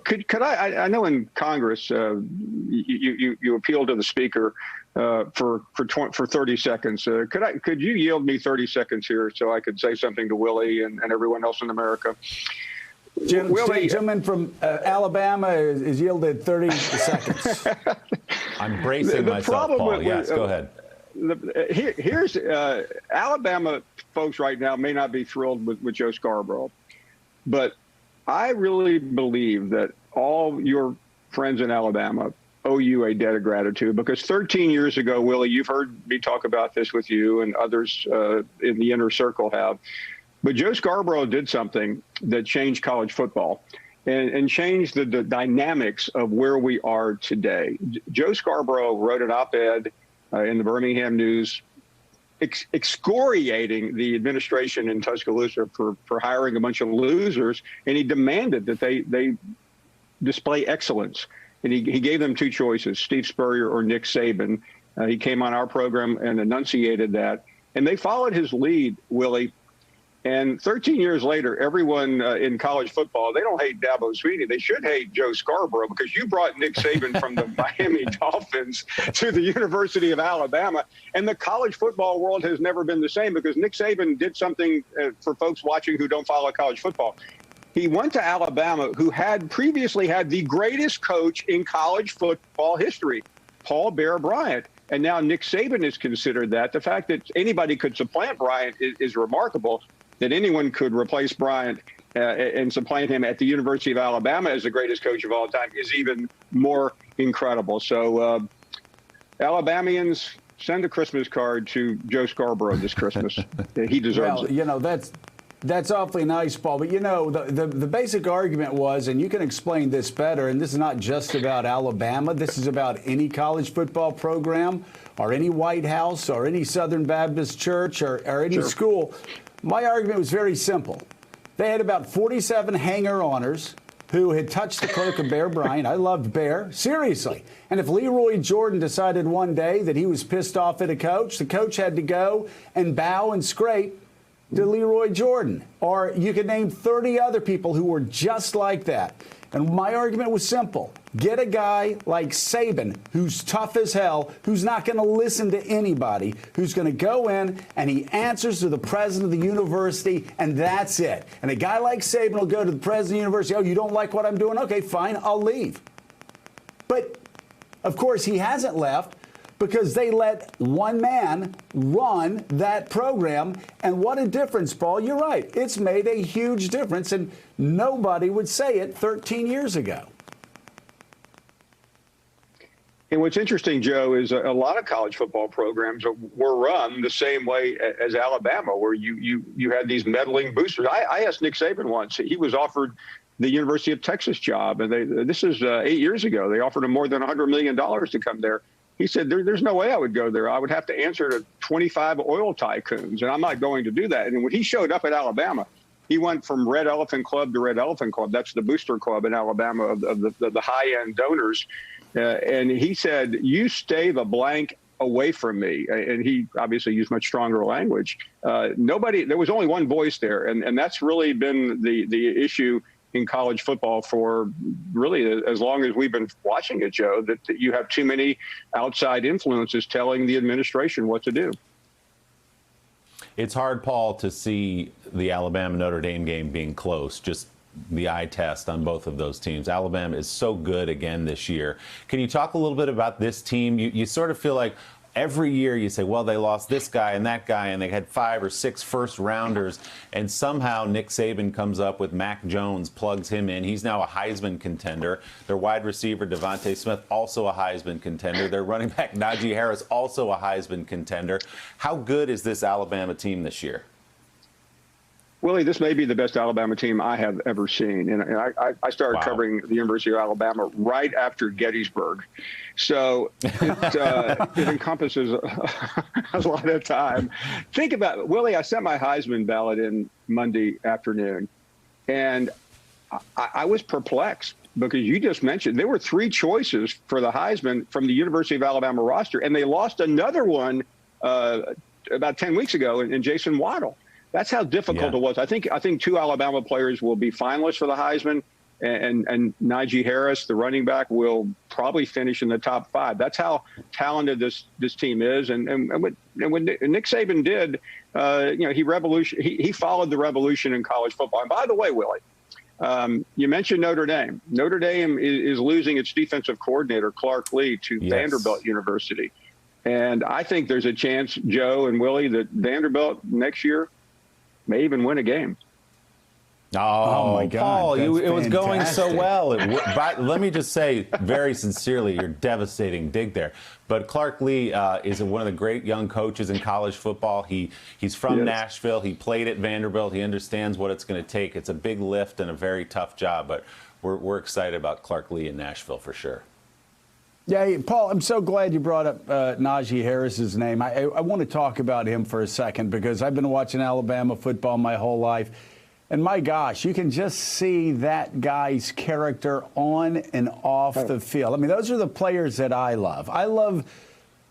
could I know in Congress you appeal to the speaker for 30 seconds. Could you yield me 30 seconds here so I could say something to Willie and everyone else in America? Willie, gentleman from Alabama is yielded 30 seconds. I'm bracing myself, Paul. Yes, go ahead. Here's Alabama folks right now may not be thrilled with Joe Scarborough, but I really believe that all your friends in Alabama owe you a debt of gratitude, because 13 years ago, Willie, you've heard me talk about this with you and others in the inner circle have, but Joe Scarborough did something that changed college football and changed the dynamics of where we are today. Joe Scarborough wrote an op-ed in the Birmingham News excoriating the administration in Tuscaloosa for hiring a bunch of losers, and he demanded that they display excellence. And he gave them two choices, Steve Spurrier or Nick Saban. He came on our program and enunciated that, and they followed his lead, Willie. And 13 years later, everyone in college football, they don't hate Dabo Swinney. They should hate Joe Scarborough, because you brought Nick Saban from the Miami Dolphins to the University of Alabama. And the college football world has never been the same, because Nick Saban did something for folks watching who don't follow college football. He went to Alabama, who had previously had the greatest coach in college football history, Paul Bear Bryant. And now Nick Saban is considered that. The fact that anybody could supplant Bryant is remarkable. That anyone could replace Bryant and supplant him at the University of Alabama as the greatest coach of all time is even more incredible. So, Alabamians, send a Christmas card to Joe Scarborough this Christmas. He deserves it. You know, that's awfully nice, Paul. But, you know, the basic argument was, and you can explain this better, and this is not just about Alabama. This is about any college football program or any White House or any Southern Baptist church or any school. My argument was very simple. They had about 47 hanger-oners who had touched the cloak of Bear Bryant. I loved Bear, seriously. And if Leroy Jordan decided one day that he was pissed off at a coach, the coach had to go and bow and scrape to Leroy Jordan. Or you could name 30 other people who were just like that. And my argument was simple. Get a guy like Saban, who's tough as hell, who's not going to listen to anybody, who's going to go in and he answers to the president of the university, and that's it. And a guy like Saban will go to the president of the university, oh, you don't like what I'm doing? Okay, fine, I'll leave. But, of course, he hasn't left, because they let one man run that program. And what a difference, Paul. You're right. It's made a huge difference, and nobody would say it 13 years ago. And what's interesting, Joe, is a lot of college football programs were run the same way as Alabama, where you had these meddling boosters. I asked Nick Saban once. He was offered the University of Texas job, and this is 8 years ago. They offered him more than $100 million to come there. He said, there's no way I would go there. I would have to answer to 25 oil tycoons, and I'm not going to do that. And when he showed up at Alabama, he went from Red Elephant Club to Red Elephant Club. That's the booster club in Alabama of the high-end donors. And he said, you stay the blank away from me. And he obviously used much stronger language. There was only one voice there, and that's really been the issue in college football for really as long as we've been watching it, Joe, that you have too many outside influences telling the administration what to do. It's hard, Paul, to see the Alabama-Notre Dame game being close, just the eye test on both of those teams. Alabama is so good again this year. Can you talk a little bit about this team? You sort of feel like every year you say, well, they lost this guy and that guy, and they had 5 or 6 first-rounders, and somehow Nick Saban comes up with Mac Jones, plugs him in. He's now a Heisman contender. Their wide receiver, Devontae Smith, also a Heisman contender. Their running back, Najee Harris, also a Heisman contender. How good is this Alabama team this year? Willie, this may be the best Alabama team I have ever seen. And I started covering the University of Alabama right after Gettysburg. So it encompasses a lot of time. Think about it. Willie, I sent my Heisman ballot in Monday afternoon, and I was perplexed because you just mentioned there were 3 choices for the Heisman from the University of Alabama roster, and they lost another one about 10 weeks ago in Jason Waddle. That's how difficult it was. I think 2 Alabama players will be finalists for the Heisman. and Najee Harris, the running back, will probably finish in the top 5. That's how talented this team is. And when Nick Saban did, he followed the revolution in college football. And by the way, Willie, you mentioned Notre Dame. Notre Dame is losing its defensive coordinator, Clark Lea, to Vanderbilt University. And I think there's a chance, Joe and Willie, that Vanderbilt next year may even win a game. Oh, my God. Paul, it was going so fantastic. well. Let me just say very sincerely, you're devastating dig there. But Clark Lea is one of the great young coaches in college football. He's from Nashville. He played at Vanderbilt. He understands what it's going to take. It's a big lift and a very tough job, but we're excited about Clark Lea in Nashville for sure. Yeah, Paul, I'm so glad you brought up Najee Harris's name. I want to talk about him for a second because I've been watching Alabama football my whole life. And my gosh, you can just see that guy's character on and off the field. I mean, those are the players that I love. I love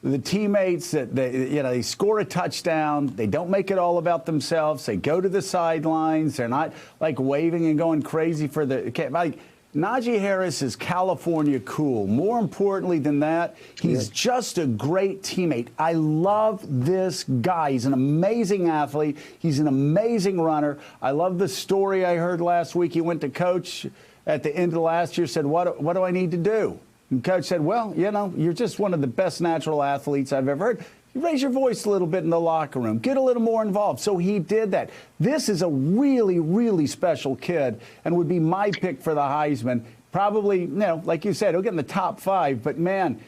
the teammates that they score a touchdown. They don't make it all about themselves. They go to the sidelines. They're not like waving and going crazy for the like. Najee Harris is California cool. More importantly than that, he's just a great teammate. I love this guy. He's an amazing athlete. He's an amazing runner. I love the story I heard last week. He went to coach at the end of last year, said, what do I need to do? And coach said, well, you're just one of the best natural athletes I've ever heard. You raise your voice a little bit in the locker room. Get a little more involved. So he did that. This is a really, really special kid and would be my pick for the Heisman. Probably, like you said, he'll get in the top 5. But, man,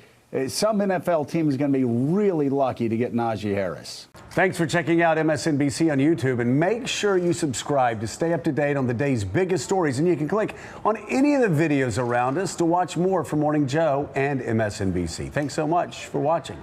some NFL team is going to be really lucky to get Najee Harris. Thanks for checking out MSNBC on YouTube. And make sure you subscribe to stay up to date on the day's biggest stories. And you can click on any of the videos around us to watch more from Morning Joe and MSNBC. Thanks so much for watching.